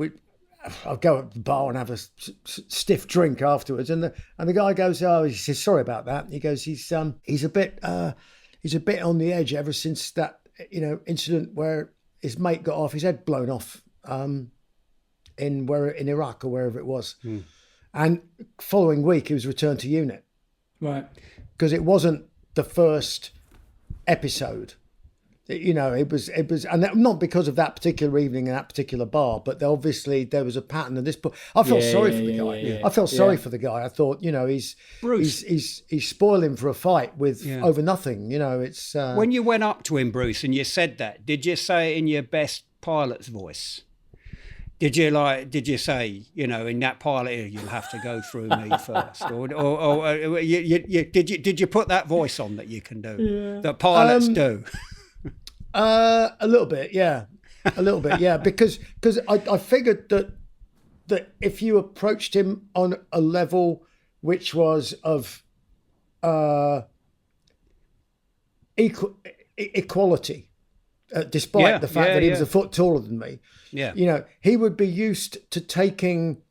S2: I'll go at the bar and have a stiff drink afterwards, and the guy goes, he says, sorry about that. He goes, he's a bit on the edge ever since that incident where his mate got his head blown off in Iraq or wherever it was, and following week he was returned to unit,
S3: right? Because
S2: it wasn't the first episode. It was, and not because of that particular evening in that particular bar, but obviously there was a pattern of this. But I felt sorry for the guy. I felt sorry for the guy. I thought, he's spoiling for a fight with over nothing. It's
S1: when you went up to him, Bruce, and you said that, did you say it in your best pilot's voice? Did you say, in that pilot, you'll have to go through me first, or did you put that voice on that you can do that pilots do?
S2: A little bit, yeah. Because I figured that if you approached him on a level which was of equality, despite the fact that he was a foot taller than me, he would be used to taking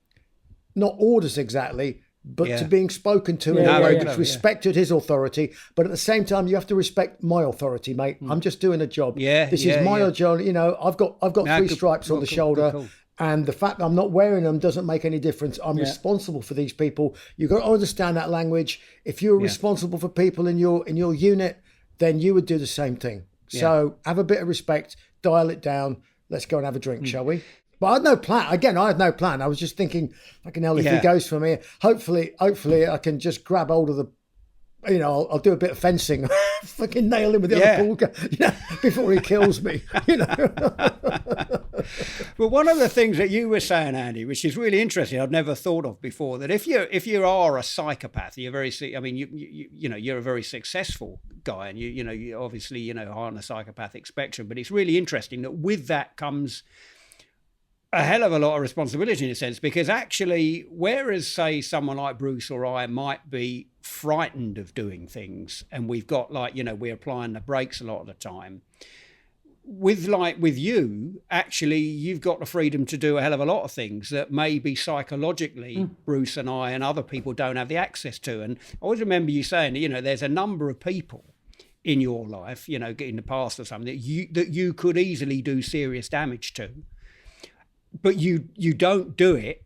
S2: not orders exactly, but to being spoken to in a way which respected his authority. But at the same time, you have to respect my authority, mate. I'm just doing a job. This is my job. I've got 3 stripes on the shoulder. Cool. And the fact that I'm not wearing them doesn't make any difference. I'm responsible for these people. You've got to understand that language. If you're responsible for people in your unit, then you would do the same thing. So have a bit of respect, dial it down. Let's go and have a drink, shall we? But I had no plan. Again, I had no plan. I was just thinking, fucking hell, if he goes for me, hopefully I can just grab hold of the, I'll do a bit of fencing, fucking nail him with the other ball, before he kills me,
S1: Well, one of the things that you were saying, Andy, which is really interesting, I'd never thought of before, that if you are a psychopath, you're you're a very successful guy, and you obviously high on the psychopathic spectrum. But it's really interesting that with that comes a hell of a lot of responsibility in a sense, because actually, whereas say someone like Bruce or I might be frightened of doing things, and we've got like, we're applying the brakes a lot of the time, with you, actually, you've got the freedom to do a hell of a lot of things that maybe psychologically Bruce and I and other people don't have the access to. And I always remember you saying, there's a number of people in your life, in the past or something, that you could easily do serious damage to. But you don't do it,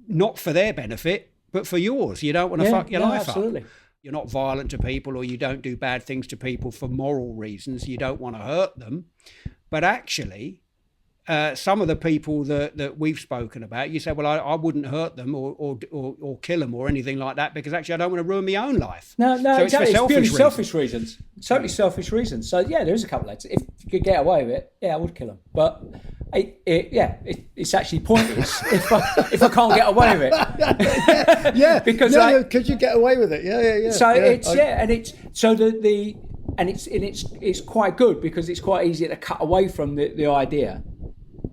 S1: not for their benefit, but for yours. You don't want to fuck your life up. You're not violent to people, or you don't do bad things to people for moral reasons. You don't want to hurt them. But actually, some of the people that we've spoken about, you say, well, I wouldn't hurt them or kill them or anything like that, because actually I don't want to ruin my own life.
S3: No,
S1: so
S3: exactly. It's purely selfish
S1: reasons.
S3: Totally selfish reasons. So yeah, there is a couple of lads. If you could get away with it, I would kill them. But it's actually pointless if I can't get away with it.
S2: Because could you get away with it? Yeah.
S3: So it's quite good, because it's quite easy to cut away from the idea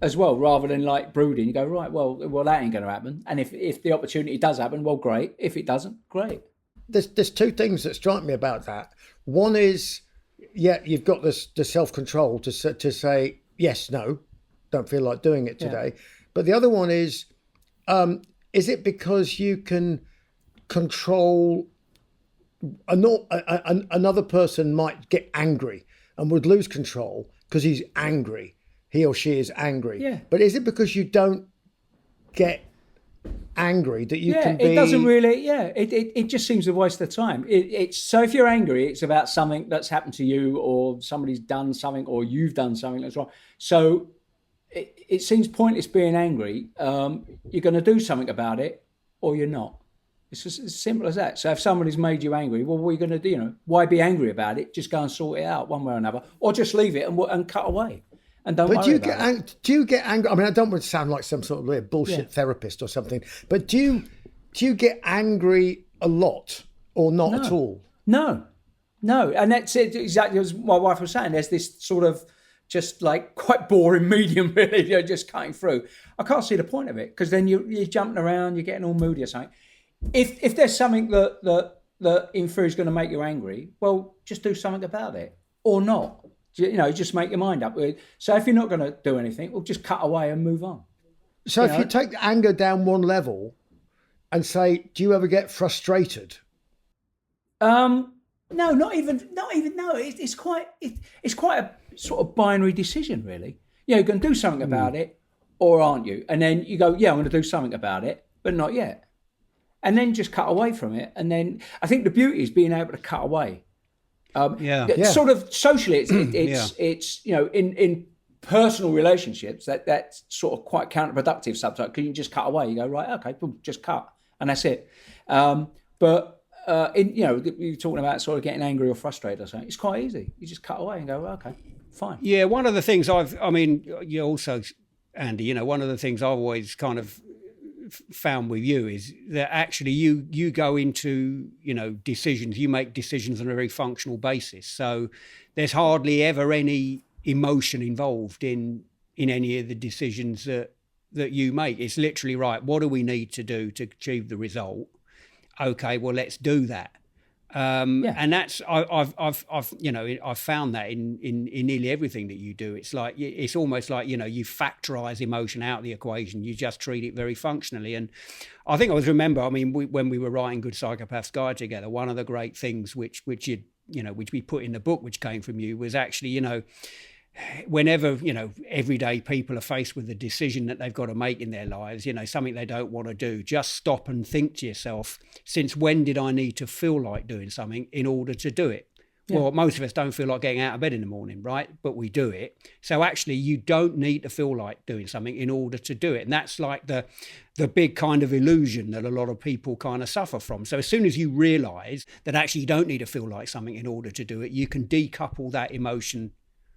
S3: as well, rather than like brooding. You go, right, well that ain't going to happen. And if the opportunity does happen, well, great. If it doesn't, great.
S2: There's two things that strike me about that. One is, you've got the self-control to say yes, no, don't feel like doing it today. But the other one is it because you can control another person might get angry and would lose control because he's angry. He or she is angry.
S3: Yeah.
S2: But is it because you don't get angry that you can be...
S3: It doesn't really, it just seems a waste of time. So if you're angry, it's about something that's happened to you, or somebody's done something, or you've done something that's wrong. So it seems pointless being angry. You're going to do something about it, or you're not. It's just as simple as that. So if somebody's made you angry, well, what are you going to do? Why be angry about it? Just go and sort it out one way or another, or just leave it and cut away. And don't worry about it.
S2: Do you get angry? I mean, I don't want to sound like some sort of weird bullshit therapist or something, but do you get angry a lot or not at all?
S3: No. And that's it, exactly as my wife was saying. There's this sort of just like quite boring medium, really, just cutting through. I can't see the point of it, because then you're jumping around, you're getting all moody or something. If there's something that in theory is going to make you angry, well, just do something about it, or not. Just make your mind up. So if you're not going to do anything, well, just cut away and move on.
S2: So if you take the anger down one level and say, do you ever get frustrated?
S3: No, not even. No, it's quite a sort of binary decision, really. You're going to do something about it, or aren't you? And then you go, I'm going to do something about it, but not yet. And then just cut away from it. And then I think the beauty is being able to cut away. Sort of socially, it's in personal relationships that's sort of quite counterproductive sometimes, because you can just cut away. You go, right, okay, boom, just cut, and that's it. But you're talking about sort of getting angry or frustrated or something. It's quite easy. You just cut away and go, okay, fine.
S1: Yeah, one of the things you also, Andy, one of the things I've always kind of found with you is that actually you go into decisions, you make decisions on a very functional basis, so there's hardly ever any emotion involved in any of the decisions that you make. It's literally, right, what do we need to do to achieve the result? Okay, well, let's do that. And that's I've found that in nearly everything that you do. It's almost like you factorize emotion out of the equation. You just treat it very functionally. And I think I always remember, when we were writing Good Psychopath's Guide together, one of the great things which we put in the book, which came from you, was actually whenever everyday people are faced with a decision that they've got to make in their lives, something they don't want to do, just stop and think to yourself, since when did I need to feel like doing something in order to do it? Well, most of us don't feel like getting out of bed in the morning, right? But we do it. So actually you don't need to feel like doing something in order to do it. And that's like the big kind of illusion that a lot of people kind of suffer from. So as soon as you realize that actually you don't need to feel like something in order to do it, you can decouple that emotion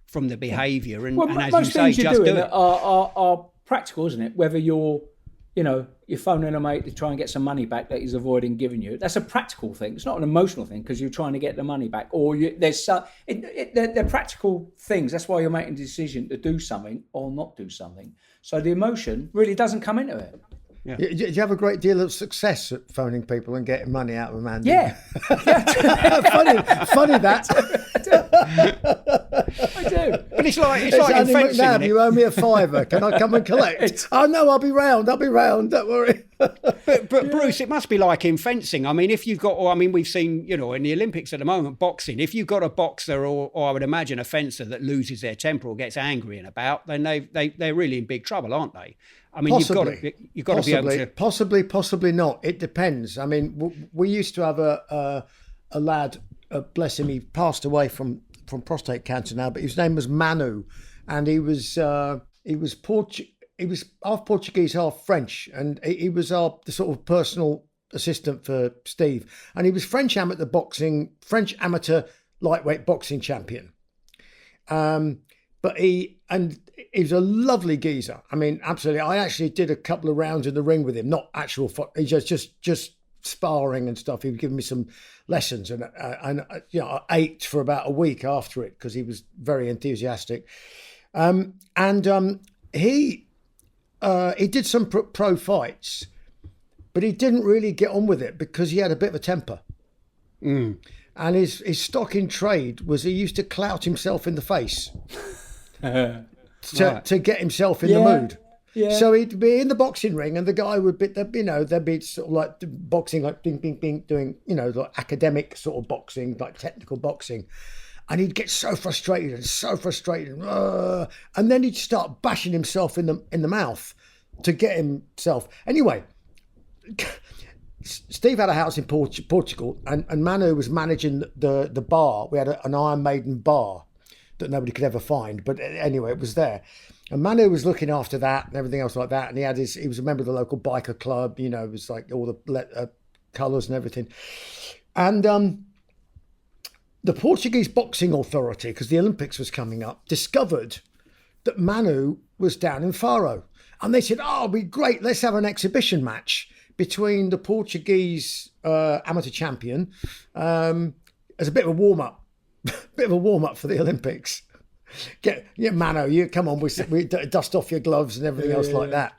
S1: from the behaviour, and as you say, just do it.
S3: Are practical, isn't it? Whether you're you're phoning a mate to try and get some money back that he's avoiding giving you. That's a practical thing. It's not an emotional thing because you're trying to get the money back. Or they're practical things. That's why you're making a decision to do something or not do something. So the emotion really doesn't come into it.
S2: Yeah. Do you have a great deal of success at phoning people and getting money out of a man?
S3: Yeah.
S2: funny that.
S3: I do.
S1: But it's like
S2: Andy
S1: in fencing.
S2: McNab, you owe me a £5. Can I come and collect? Oh no, I'll be round. Don't worry.
S1: But Bruce, it must be like in fencing. I mean, if you've got, we've seen, in the Olympics at the moment, boxing. If you've got a boxer or I would imagine a fencer that loses their temper or gets angry and about, then they're really in big trouble, aren't they? I mean, you've got to be able to.
S2: Possibly not. It depends. I mean, we used to have a lad, bless him, he passed away from prostate cancer now, but his name was Manu, and he was half Portuguese, half French, and he was the sort of personal assistant for Steve, and he was French amateur lightweight boxing champion. But he was a lovely geezer. I mean, absolutely. I actually did a couple of rounds in the ring with him, not actual. He just sparring and stuff. He would give me some lessons, and I ached for about a week after it because he was very enthusiastic. He did some pro fights, but he didn't really get on with it because he had a bit of a temper. And his stock in trade was he used to clout himself in the face. To get himself in the mood. Yeah. So he'd be in the boxing ring and the guy would be, they'd be sort of like boxing, like bing, bing, bing, doing, like academic sort of boxing, like technical boxing. And he'd get so frustrated, and then he'd start bashing himself in the mouth to get himself. Anyway, Steve had a house in Portugal and Manu was managing the bar. We had an Iron Maiden bar that nobody could ever find, but anyway, it was there. And Manu was looking after that and everything else like that. And he was a member of the local biker club, it was like all the colours and everything. And the Portuguese Boxing Authority, because the Olympics was coming up, discovered that Manu was down in Faro. And they said, it'd be great, let's have an exhibition match between the Portuguese amateur champion as a bit of a warm-up. For the Olympics. Mano, you come on, we dust off your gloves and everything else like that.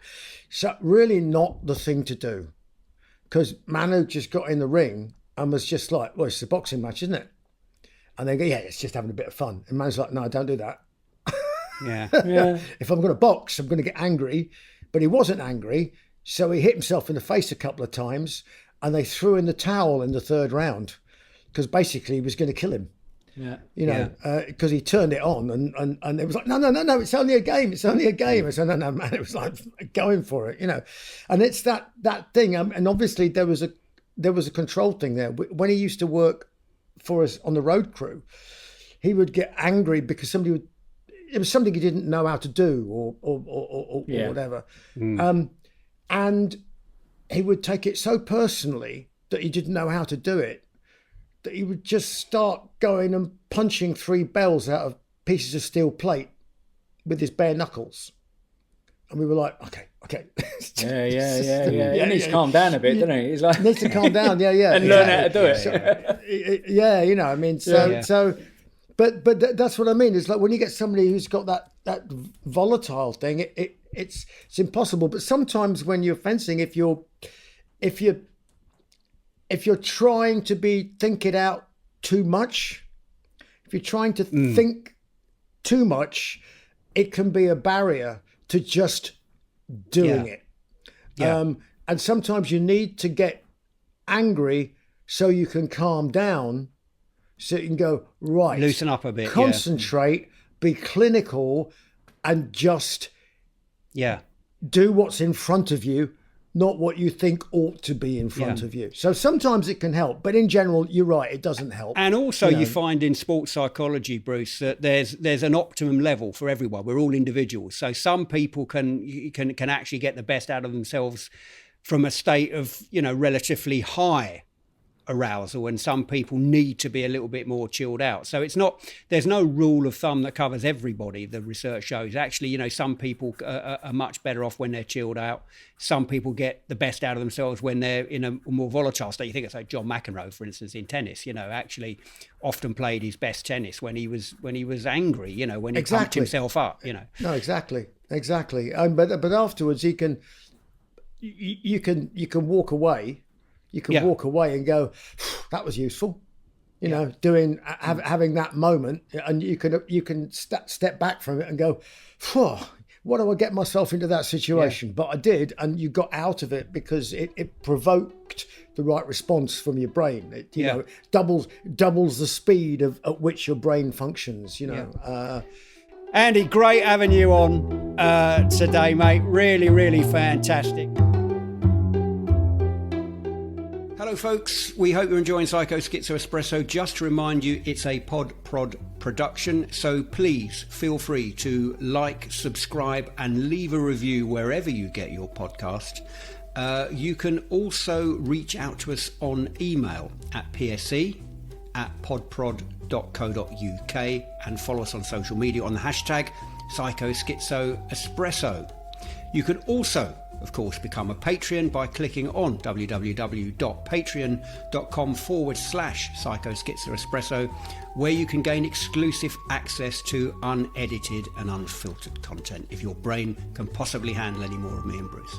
S2: So really not the thing to do, because Manu just got in the ring and was just like, well, it's a boxing match, isn't it? And they go, yeah, it's just having a bit of fun. And Manu's like, no, don't do that.
S1: Yeah.
S2: If I'm going to box, I'm going to get angry. But he wasn't angry, so he hit himself in the face a couple of times, and they threw in the towel in the third round because basically he was going to kill him. Because he turned it on and it was like, no, it's only a game. I said, no, man, it was like going for it, and it's that thing. And obviously there was a control thing there. When he used to work for us on the road crew, he would get angry because it was something he didn't know how to do or whatever. And he would take it so personally that he didn't know how to do it, that he would just start going and punching 3 bells out of pieces of steel plate with his bare knuckles. And we were like, okay.
S3: Yeah. He needs to calm down a bit, doesn't he? He's like,
S2: needs to calm down, yeah.
S3: And learn how to do it.
S2: But that's what I mean. It's like when you get somebody who's got that volatile thing, it's impossible. But sometimes when you're fencing, if you're trying to think it out too much, if you're trying to think too much, it can be a barrier to just doing it. And sometimes you need to get angry so you can calm down, so you can go, right,
S1: loosen up a bit,
S2: concentrate, be clinical, and just do what's in front of you, not what you think ought to be in front of you. So sometimes it can help, but in general, you're right, it doesn't help.
S1: And also you find in sports psychology, Bruce, that there's an optimum level for everyone. We're all individuals. So some people can actually get the best out of themselves from a state of, relatively high arousal, and some people need to be a little bit more chilled out. So there's no rule of thumb that covers everybody. The research shows actually, some people are much better off when they're chilled out. Some people get the best out of themselves when they're in a more volatile state. You think it's like John McEnroe, for instance, in tennis, actually often played his best tennis when he was angry, when he pumped himself up,
S2: No, exactly. But afterwards you can walk away. You can walk away and go, that was useful, having that moment, and you can step back from it and go, what do I get myself into that situation? But I did, and you got out of it because it provoked the right response from your brain. It doubles the speed at which your brain functions.
S1: Andy, great having you on today, mate. Really, really fantastic. Hello folks, we hope you're enjoying Psycho Schizo Espresso. Just to remind you, it's a pod production, so please feel free to like, subscribe and leave a review wherever you get your podcast. You can also reach out to us on email at pse@podprod.co.uk and follow us on social media on the hashtag Psycho Schizo Espresso. You can also, of course, become a Patreon by clicking on www.patreon.com/psychoschizoespresso, where you can gain exclusive access to unedited and unfiltered content if your brain can possibly handle any more of me and Bruce.